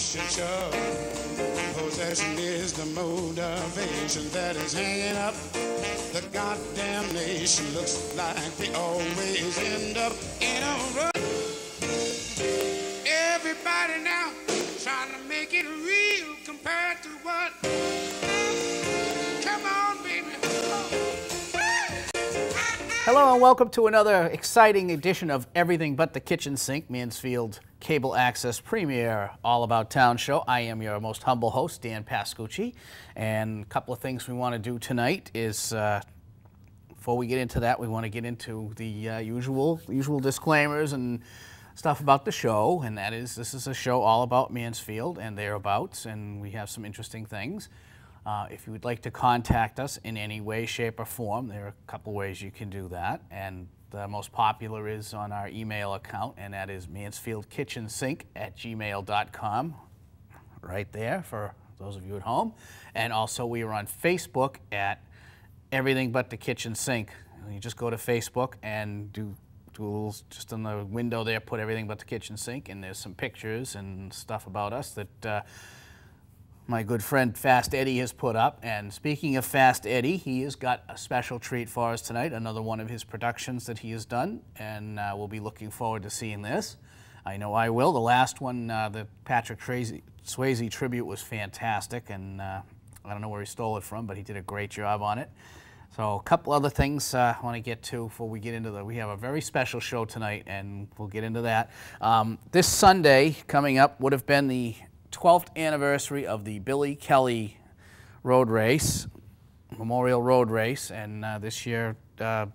should shove. Possession is the motivation that is hanging up the goddamn nation. Looks like they always end up in a rut. Everybody now trying to make it real compared to what? Come on, baby. Hello and welcome to another exciting edition of Everything But the Kitchen Sink, Mansfield Cable Access premier All About Town show. I am your most humble host, Dan Pascucci, and a couple of things we want to do tonight is, before we get into that, we want to get into the usual disclaimers and stuff about the show, and that is, this is a show all about Mansfield and thereabouts, and we have some interesting things. If you would like to contact us in any way, shape, or form, there are a couple ways you can do that, and the most popular is on our email account, and that is mansfieldkitchensink@gmail.com, right there for those of you at home. And also we are on Facebook at Everything But the Kitchen Sink. You just go to Facebook and do a little, just in the window there, put Everything But the Kitchen Sink, and there's some pictures and stuff about us that my good friend Fast Eddie has put up. And speaking of Fast Eddie, he has got a special treat for us tonight, another one of his productions that he has done, and we'll be looking forward to seeing this. I know I will. The last one, the Patrick Swayze tribute, was fantastic, and I don't know where he stole it from, but he did a great job on it. So a couple other things I want to get to before we get into we have a very special show tonight, and we'll get into that. This Sunday coming up would have been the 12th anniversary of the Billy Kelly road race, Memorial Road Race, and this year we're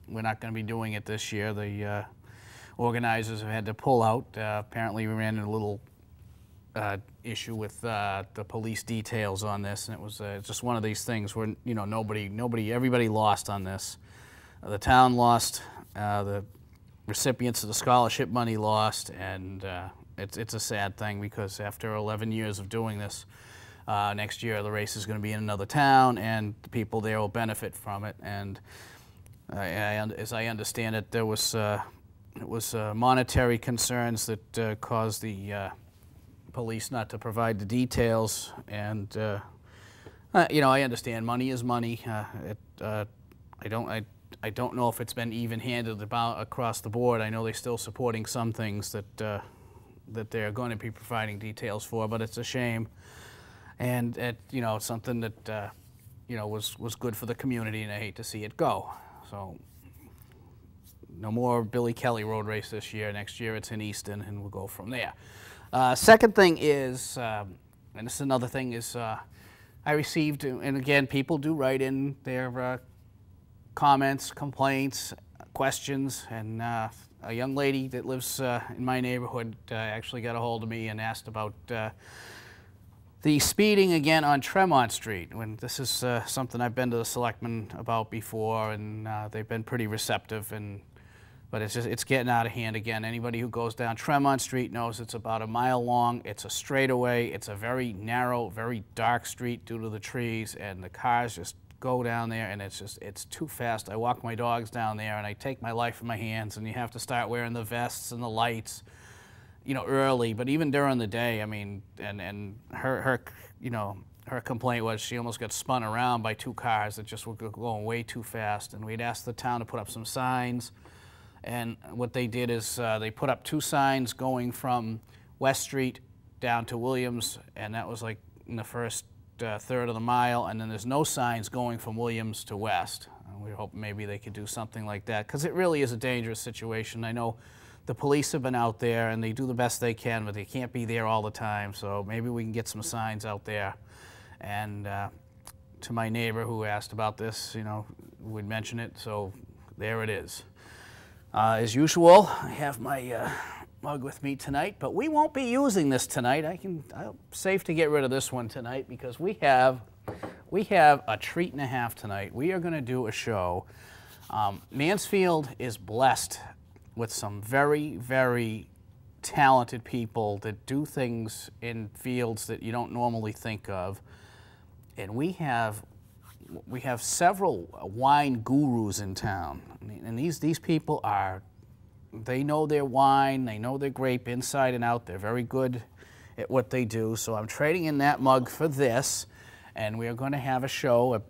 not going to be doing it this year. The organizers have had to pull out. Apparently we ran into a little issue with the police details on this, and it was just one of these things where, you know, everybody lost on this. The town lost, the recipients of the scholarship money lost, and it's a sad thing, because after 11 years of doing this, next year the race is going to be in another town, and the people there will benefit from it. And as I understand it, there was monetary concerns that caused the police not to provide the details. And you know, I understand money is money. I don't know if it's been even-handed about across the board. I know they're still supporting some things that they're going to be providing details for, but it's a shame, and you know, it's something that you know, was good for the community, and I hate to see it go. So no more Billy Kelly road race this year. Next year it's in Easton, and we'll go from there. Second thing is, and this is another thing, is I received, and again, people do write in their comments, complaints, questions, and a young lady that lives in my neighborhood actually got a hold of me and asked about the speeding again on Tremont Street. When this is something I've been to the selectmen about before, and they've been pretty receptive, but it's getting out of hand again. Anybody who goes down Tremont Street knows it's about a mile long. It's a straightaway. It's a very narrow, very dark street due to the trees, and the cars just go down there, and it's too fast. I walk my dogs down there, and I take my life in my hands, and you have to start wearing the vests and the lights, you know, early. But even during the day, I mean, and her you know, her complaint was she almost got spun around by two cars that just were going way too fast. And we'd asked the town to put up some signs, and what they did is they put up two signs going from West Street down to Williams, and that was like in the first third of the mile, and then there's no signs going from Williams to West. We hope maybe they could do something like that, because it really is a dangerous situation. I know the police have been out there, and they do the best they can, but they can't be there all the time, so maybe we can get some signs out there. And to my neighbor who asked about this, you know, we'd mention it, so there it is. As usual, I have my mug with me tonight, but we won't be using this tonight. I'm safe to get rid of this one tonight, because we have a treat and a half tonight. We are going to do a show. Mansfield is blessed with some very, very talented people that do things in fields that you don't normally think of, and we have several wine gurus in town, and these people they know their wine, they know their grape inside and out. They're very good at what they do. So I'm trading in that mug for this, and we are going to have a show.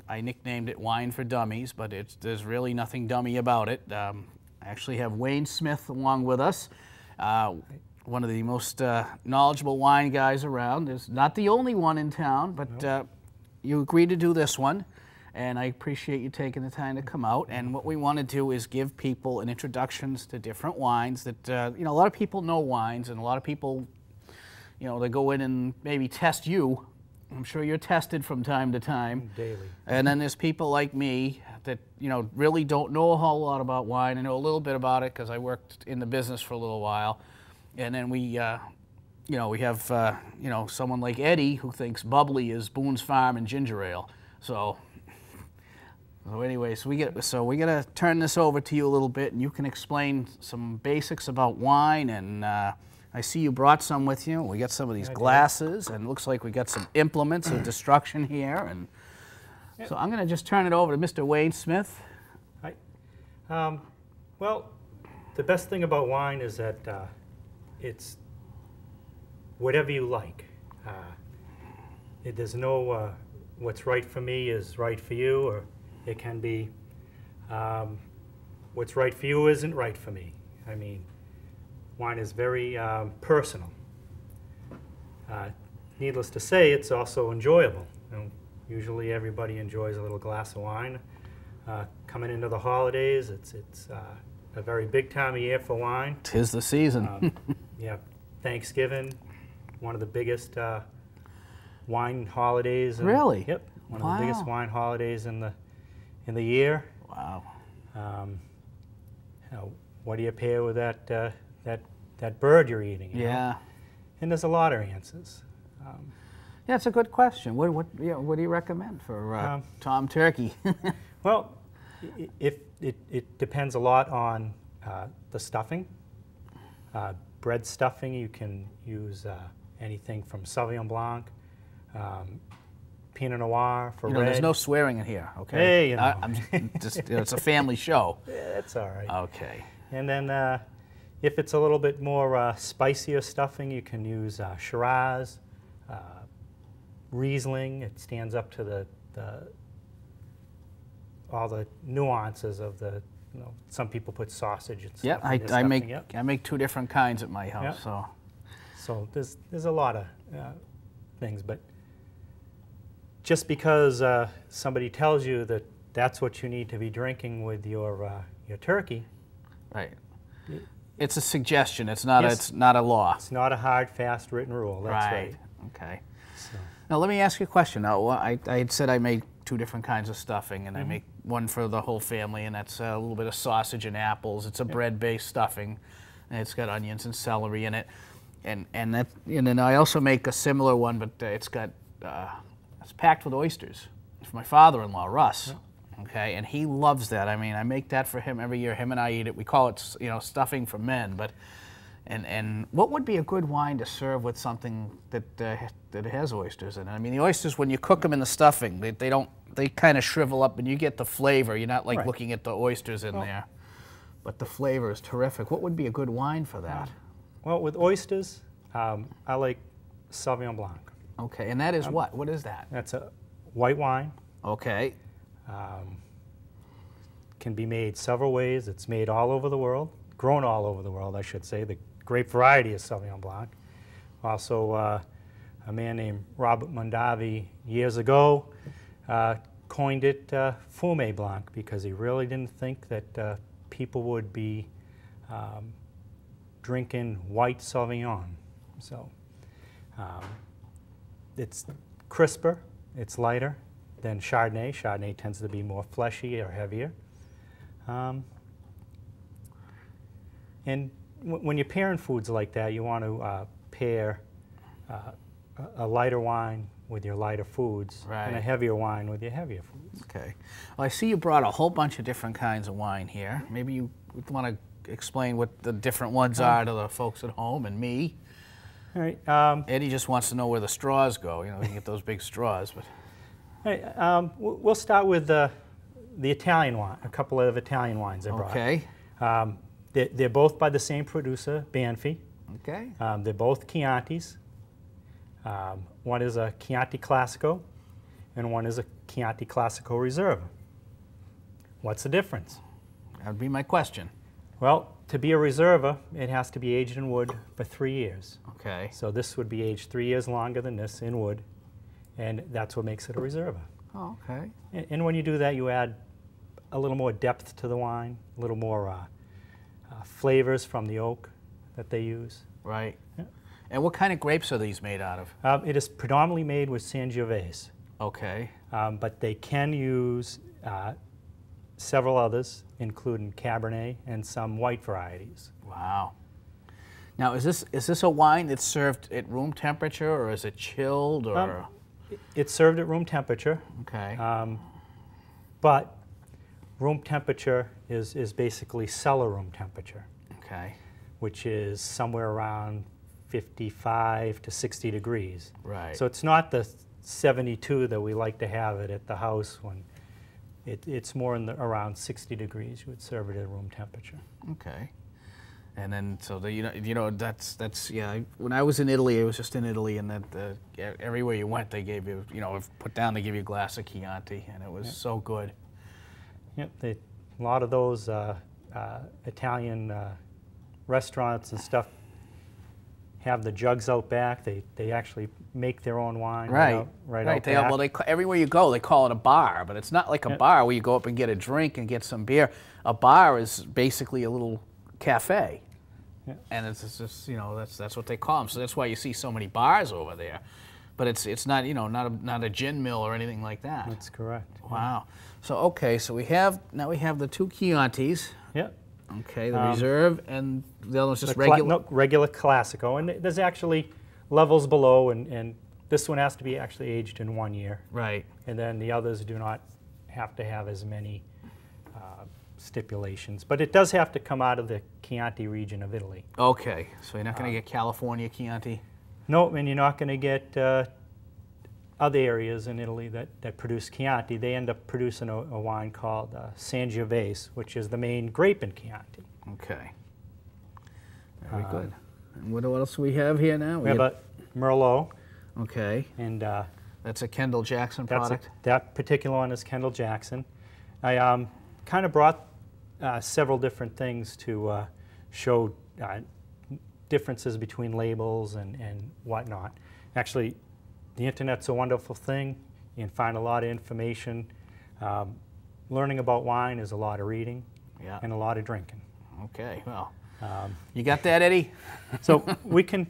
I nicknamed it Wine for Dummies, but there's really nothing dummy about it. I actually have Wayne Smith along with us, one of the most knowledgeable wine guys around. There's not the only one in town, but you agreed to do this one, and I appreciate you taking the time to come out. And what we want to do is give people an introductions to different wines that, you know, a lot of people know wines, and a lot of people, you know, they go in and maybe test you. I'm sure you're tested from time to time. Daily. And then there's people like me that, you know, really don't know a whole lot about wine. I know a little bit about it because I worked in the business for a little while. And then we, you know, we have, you know, someone like Eddie who thinks bubbly is Boone's Farm and ginger ale. So anyways, we got to turn this over to you a little bit, and you can explain some basics about wine. And I see you brought some with you. We got some of these glasses, and it looks like we got some implements of destruction here. And so I'm going to just turn it over to Mr. Wayne Smith. Hi. Well, the best thing about wine is that it's whatever you like. There's no what's right for me is right for you, or it can be what's right for you isn't right for me. I mean, wine is very personal. Needless to say, it's also enjoyable. You know, usually everybody enjoys a little glass of wine. Coming into the holidays, it's a very big time of year for wine. 'Tis the season. Yeah, Thanksgiving, one of the biggest wine holidays. Really? Yep, one of the biggest wine holidays in the year. Wow. You know, what do you pair with that bird you're eating? You Yeah. know? And there's a lot of answers. Yeah, it's a good question. What do you recommend for Tom Turkey? Well, it depends a lot on the stuffing. Bread stuffing, you can use anything from Sauvignon Blanc, Pinot Noir for red. There's no swearing in here, okay? Hey, you know. I'm just, you know, it's a family show. Yeah, that's all right. Okay. And then if it's a little bit more spicier stuffing, you can use Shiraz, Riesling. It stands up to all the nuances of the, you know, some people put sausage and stuff. Yeah, I make two different kinds at my house. Yep. So there's a lot of things, but just because somebody tells you that that's what you need to be drinking with your turkey, right. It's a suggestion. It's not. Yes. It's not a law. It's not a hard, fast written rule. That's right. Okay. So. Now let me ask you a question. Now I had said I made two different kinds of stuffing, and I make one for the whole family, and that's a little bit of sausage and apples. It's a bread-based stuffing, and it's got onions and celery in it, and then I also make a similar one, but it's packed with oysters. It's for my father-in-law, Russ. Okay, and he loves that. I mean, I make that for him every year. Him and I eat it. We call it, you know, stuffing for men. But, and what would be a good wine to serve with something that has oysters in it? I mean, the oysters, when you cook them in the stuffing, they kind of shrivel up, and you get the flavor. You're not like looking at the oysters in there, but the flavor is terrific. What would be a good wine for that? Well, with oysters, I like Sauvignon Blanc. Okay, and that is what? What is that? That's a white wine. Okay. Can be made several ways. It's made all over the world, grown all over the world, I should say. The great variety is Sauvignon Blanc. Also, a man named Robert Mondavi years ago coined it Fume Blanc because he really didn't think that people would be drinking white Sauvignon. So it's crisper, it's lighter than Chardonnay. Chardonnay tends to be more fleshy or heavier. And when you're pairing foods like that, you want to pair a lighter wine with your lighter foods and a heavier wine with your heavier foods. Okay. Well, I see you brought a whole bunch of different kinds of wine here. Maybe you want to explain what the different ones are to the folks at home and me. All right. Eddie just wants to know where the straws go. You know, you can get those big straws. But All right, we'll start with the Italian wine, a couple of Italian wines I brought. Okay. They're both by the same producer, Banfi. Okay. They're both Chiantis. One is a Chianti Classico, and one is a Chianti Classico Reserva. What's the difference? That would be my question. Well, to be a Reserva, it has to be aged in wood for 3 years. Okay. So this would be aged 3 years longer than this in wood, and that's what makes it a Reserva. Oh, okay. And when you do that, you add a little more depth to the wine, a little more flavors from the oak that they use. Right. Yeah. And what kind of grapes are these made out of? It is predominantly made with Sangiovese, Okay. but they can use several others, including Cabernet and some white varieties. Wow. Now, is this a wine that's served at room temperature, or is it chilled, or? It's served at room temperature, Okay. but room temperature is basically cellar room temperature, Okay. which is somewhere around 55 to 60 degrees. Right. So it's not the 72 that we like to have it at the house. When it's more in the around 60 degrees, you would serve it at room temperature. Okay. And then, so that's yeah. When I was in Italy, I was just in Italy, and everywhere you went, they gave you, they give you a glass of Chianti, and it was so good. Yep, a lot of those Italian restaurants and stuff have the jugs out back. They actually make their own wine right out back. Everywhere you go, they call it a bar, but it's not like a bar where you go up and get a drink and get some beer. A bar is basically a little cafe. Yeah. And it's just, that's what they call them. So that's why you see so many bars over there. But it's not, not a gin mill or anything like that. That's correct. Wow. So okay, so we have the two Chiantis. Yep. Okay, the Reserve, and the other one's just regular. Regular Classico, and there's actually levels below, and this one has to be actually aged in 1 year. Right. And then the others do not have to have as many stipulations, but it does have to come out of the Chianti region of Italy. Okay, so you're not going to get California Chianti? No, and you're not going to get other areas in Italy that produce Chianti. They end up producing a wine called Sangiovese, which is the main grape in Chianti. Okay. Very good. And what else do we have here now? We have a Merlot. Okay. And that's a Kendall Jackson product? That particular one is Kendall Jackson. I kind of brought several different things to show differences between labels and whatnot. Actually, the internet's a wonderful thing. You can find a lot of information. Learning about wine is a lot of reading and a lot of drinking. Okay, well, you got that, Eddie? So we can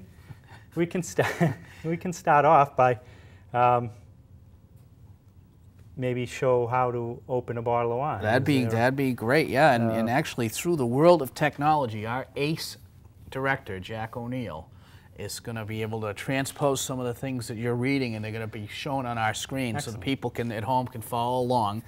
start off by maybe show how to open a bottle of wine. That'd be great, yeah. And actually, through the world of technology, our ace director, Jack O'Neill, is going to be able to transpose some of the things that you're reading, and they're going to be shown on our screen. Excellent. So the people at home can follow along.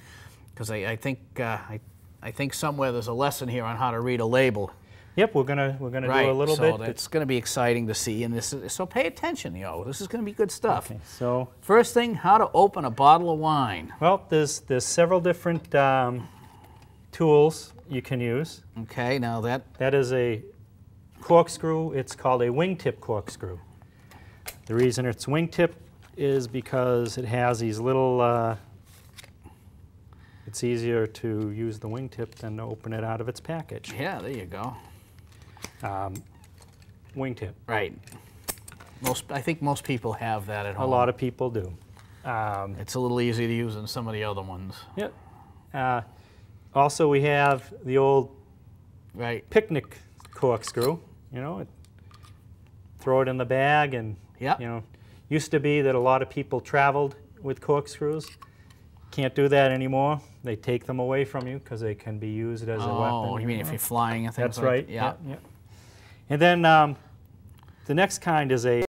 Because I think somewhere there's a lesson here on how to read a label. Yep, we're gonna do a little bit. So it's going to be exciting to see, and so pay attention, This is going to be good stuff. Okay, so first thing, how to open a bottle of wine. Well, there's several different tools you can use. Okay, now that is a corkscrew. It's called a wingtip corkscrew. The reason it's wingtip is because it has these little. It's easier to use the wingtip than to open it out of its package. Yeah, there you go. Wingtip. Right. I think most people have that at home. A lot of people do. It's a little easier to use than some of the other ones. Yep. Also, we have the old picnic corkscrew. Throw it in the bag, and used to be that a lot of people traveled with corkscrews. Can't do that anymore. They take them away from you because they can be used as a weapon. Oh, you mean if you're flying and things That's right. Yeah. And then the next kind is a